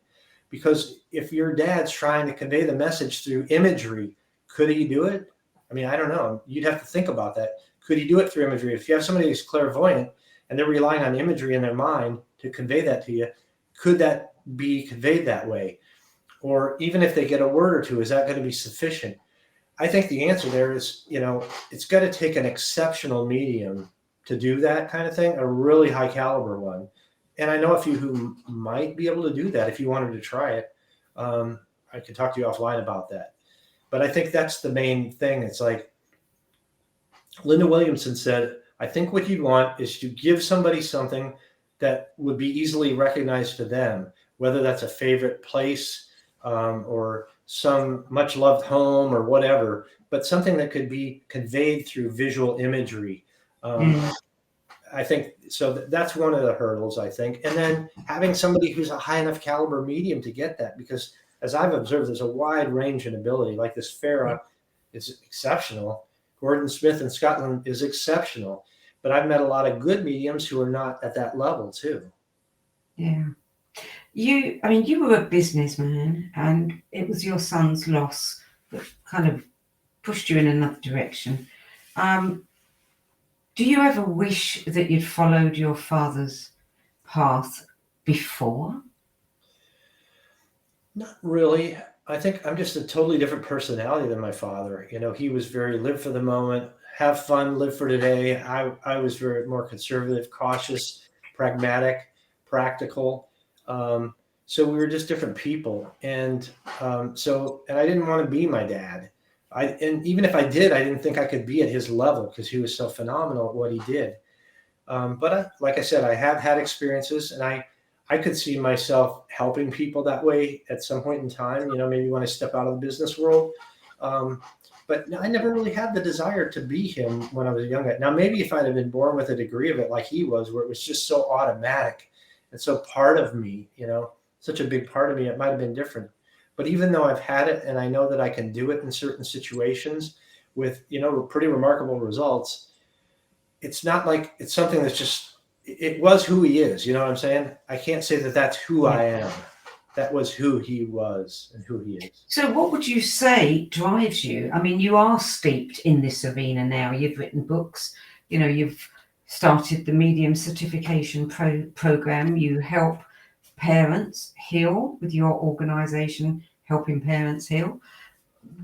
Because if your dad's trying to convey the message through imagery, could he do it? I don't know. You'd have to think about that. Could he do it through imagery? If you have somebody who's clairvoyant and they're relying on imagery in their mind to convey that to you, could that be conveyed that way? Or even if they get a word or two, is that going to be sufficient? I think the answer there is, it's got to take an exceptional medium to do that kind of thing, a really high caliber one. And I know a few who might be able to do that if you wanted to try it. I could talk to you offline about that. But I think that's the main thing. It's like Linda Williamson said, I think what you'd want is to give somebody something that would be easily recognized to them, whether that's a favorite place or some much loved home or whatever, but something that could be conveyed through visual imagery. I think so. That's one of the hurdles, I think. And then having somebody who's a high enough caliber medium to get that, because as I've observed, there's a wide range in ability. Like this Farah is exceptional. Gordon Smith in Scotland is exceptional. But I've met a lot of good mediums who are not at that level too. Yeah. You were a businessman, and it was your son's loss that kind of pushed you in another direction. Do you ever wish that you'd followed your father's path before? Not really. I think I'm just a totally different personality than my father. He was very live for the moment, have fun, live for today. I was very more conservative, cautious, pragmatic, practical. So we were just different people. And I didn't want to be my dad. And even if I did, I didn't think I could be at his level because he was so phenomenal at what he did. But like I said, I have had experiences, and I could see myself helping people that way at some point in time, maybe when I step out of the business world. But I never really had the desire to be him when I was younger. Now, maybe if I'd have been born with a degree of it like he was, where it was just so automatic and so part of me, such a big part of me, it might have been different. But even though I've had it and I know that I can do it in certain situations with, pretty remarkable results, it's not like it's something that's just, it was who he is. You know what I'm saying? I can't say that that's who I am. That was who he was and who he is. So what would you say drives you? You are steeped in this arena now. You've written books, you've started the medium certification program. You help parents heal with your organization, Helping Parents Heal.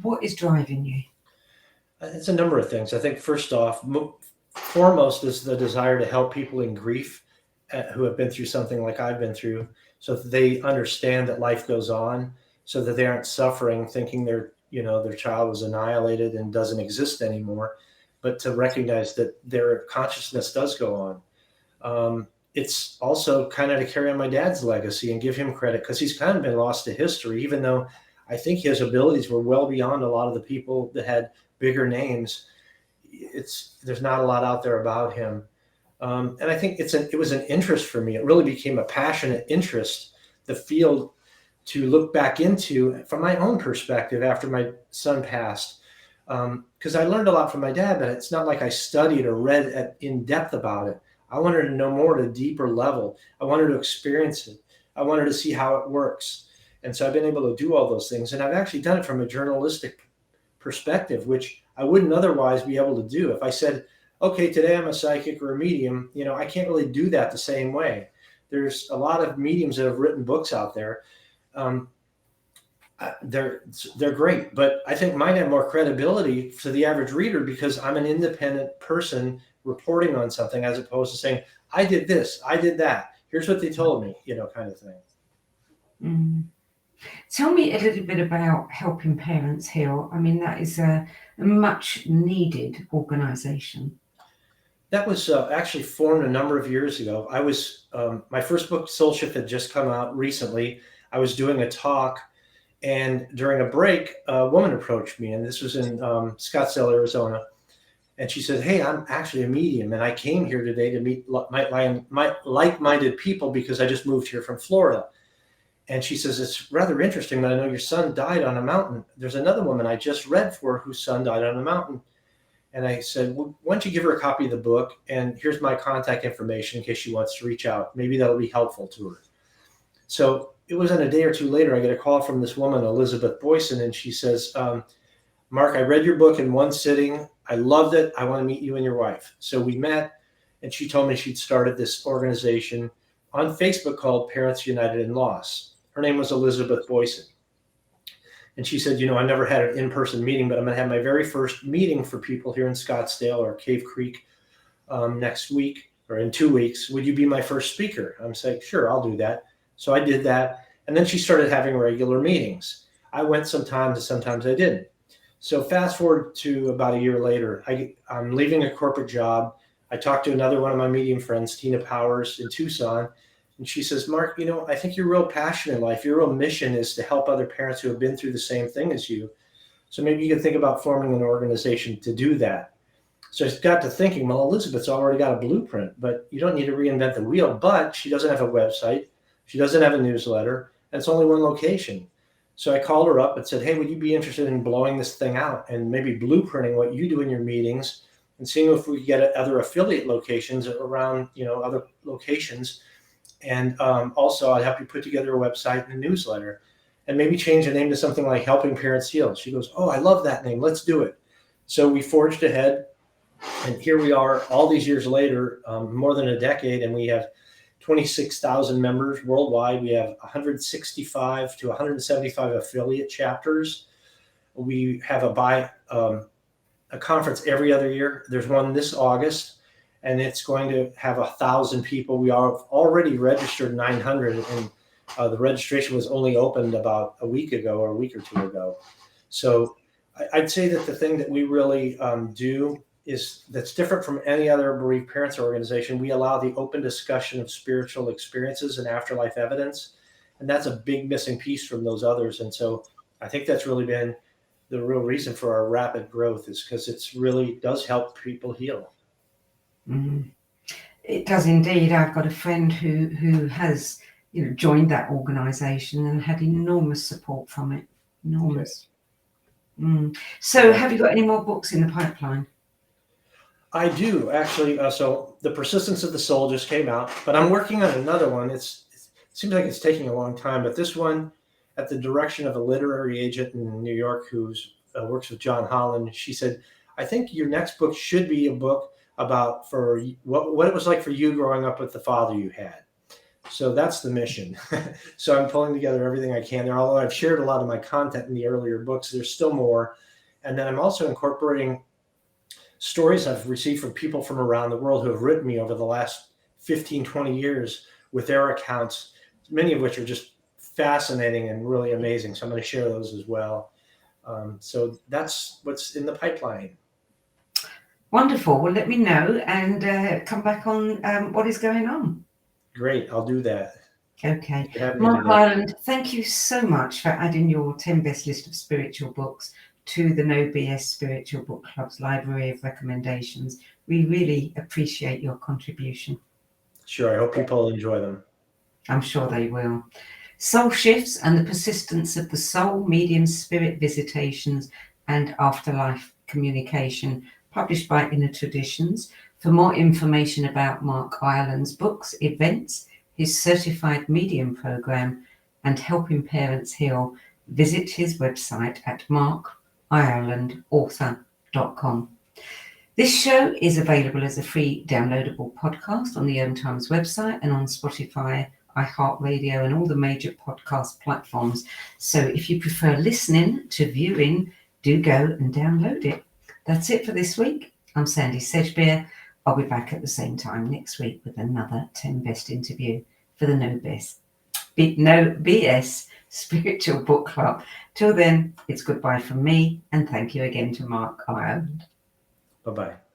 What is driving you? It's a number of things. I think first off, foremost is the desire to help people in grief who have been through something like I've been through, so that they understand that life goes on so that they aren't suffering, thinking their child was annihilated and doesn't exist anymore, but to recognize that their consciousness does go on. It's also kind of to carry on my dad's legacy and give him credit, because he's kind of been lost to history, even though I think his abilities were well beyond a lot of the people that had bigger names. There's not a lot out there about him. And I think it was an interest for me. It really became a passionate interest, the field, to look back into from my own perspective after my son passed. Because I learned a lot from my dad, but it's not like I studied or read in depth about it. I wanted to know more at a deeper level. I wanted to experience it. I wanted to see how it works. And so I've been able to do all those things. And I've actually done it from a journalistic perspective, which I wouldn't otherwise be able to do. If I said, okay, today I'm a psychic or a medium, I can't really do that the same way. There's a lot of mediums that have written books out there. They're great, but I think mine have more credibility to the average reader because I'm an independent person reporting on something, as opposed to saying, I did this, I did that, here's what they told me, kind of thing. Mm. Tell me a little bit about Helping Parents Heal. I mean, that is a much needed organization. That was actually formed a number of years ago. I was, my first book, Soul Shift, had just come out recently. I was doing a talk, and during a break, a woman approached me, and this was in Scottsdale, Arizona. And she said, hey, I'm actually a medium, and I came here today to meet my like-minded people because I just moved here from Florida. And she says, it's rather interesting that I know your son died on a mountain. There's another woman I just read for whose son died on a mountain. And I said, well, why don't you give her a copy of the book? And here's my contact information in case she wants to reach out. Maybe that'll be helpful to her. So it wasn't a day or two later, I get a call from this woman, Elizabeth Boyson, and she says, Mark, I read your book in one sitting. I loved it. I want to meet you and your wife. So we met, and she told me she'd started this organization on Facebook called Parents United in Loss. Her name was Elizabeth Boyson. And she said, I never had an in-person meeting, but I'm going to have my very first meeting for people here in Scottsdale or Cave Creek next week or in 2 weeks. Would you be my first speaker? I'm saying, sure, I'll do that. So I did that. And then she started having regular meetings. I went sometimes and sometimes I didn't. So fast forward to about a year later, I'm leaving a corporate job. I talked to another one of my medium friends, Tina Powers, in Tucson. And she says, Mark, I think your real passion in life, your real mission is to help other parents who have been through the same thing as you. So maybe you can think about forming an organization to do that. So I got to thinking, well, Elizabeth's already got a blueprint, but you don't need to reinvent the wheel. But she doesn't have a website. She doesn't have a newsletter. And it's only one location. So I called her up and said, hey, would you be interested in blowing this thing out and maybe blueprinting what you do in your meetings and seeing if we could get other affiliate locations around, other locations. And also I'd help you put together a website and a newsletter and maybe change the name to something like Helping Parents Heal. She goes, oh, I love that name. Let's do it. So we forged ahead, and here we are all these years later, more than a decade, and we have 26,000 members worldwide. We have 165 to 175 affiliate chapters. We have a conference every other year. There's one this August, and it's going to have 1,000 people. We are already registered 900, and the registration was only opened about a week ago or a week or two ago. So I'd say that the thing that we really do that's different from any other bereaved parents organization. We allow the open discussion of spiritual experiences and afterlife evidence. And that's a big missing piece from those others. And so I think that's really been the real reason for our rapid growth, is because it's really does help people heal. Mm-hmm. It does indeed. I've got a friend who has joined that organization and had enormous support from it. Enormous. Okay. So have you got any more books in the pipeline? I do, actually. So The Persistence of the Soul just came out, but I'm working on another one. It seems like it's taking a long time, but this one, at the direction of a literary agent in New York who works with John Holland, she said, I think your next book should be a book about for what it was like for you growing up with the father you had. So that's the mission. So I'm pulling together everything I can there. Although I've shared a lot of my content in the earlier books, there's still more. And then I'm also incorporating stories I've received from people from around the world who have written me over the last 15, 20 years with their accounts, many of which are just fascinating and really amazing. So I'm going to share those as well. So that's what's in the pipeline. Wonderful. Well, let me know and come back on what is going on. Great. I'll do that. Okay. Thanks for having me Mark today. Ireland, thank you so much for adding your 10 best list of spiritual books to the No BS Spiritual Book Club's library of recommendations. We really appreciate your contribution. Sure. I hope people enjoy them. I'm sure they will. Soul Shifts and the Persistence of the Soul, Medium Spirit Visitations and Afterlife Communication, published by Inner Traditions. For more information about Mark Ireland's books, events, his certified medium program, and helping parents heal, visit his website at markirelandauthor.com. This show is available as a free downloadable podcast on the Om Times website and on Spotify, iHeartRadio, and all the major podcast platforms. So if you prefer listening to viewing, do go and download it. That's it for this week. I'm Sandy Sedgbeer. I'll be back at the same time next week with another 10 Best interview for the No BS Spiritual Book Club. Till then, it's goodbye from me, and thank you again to Mark Ireland. Bye-bye.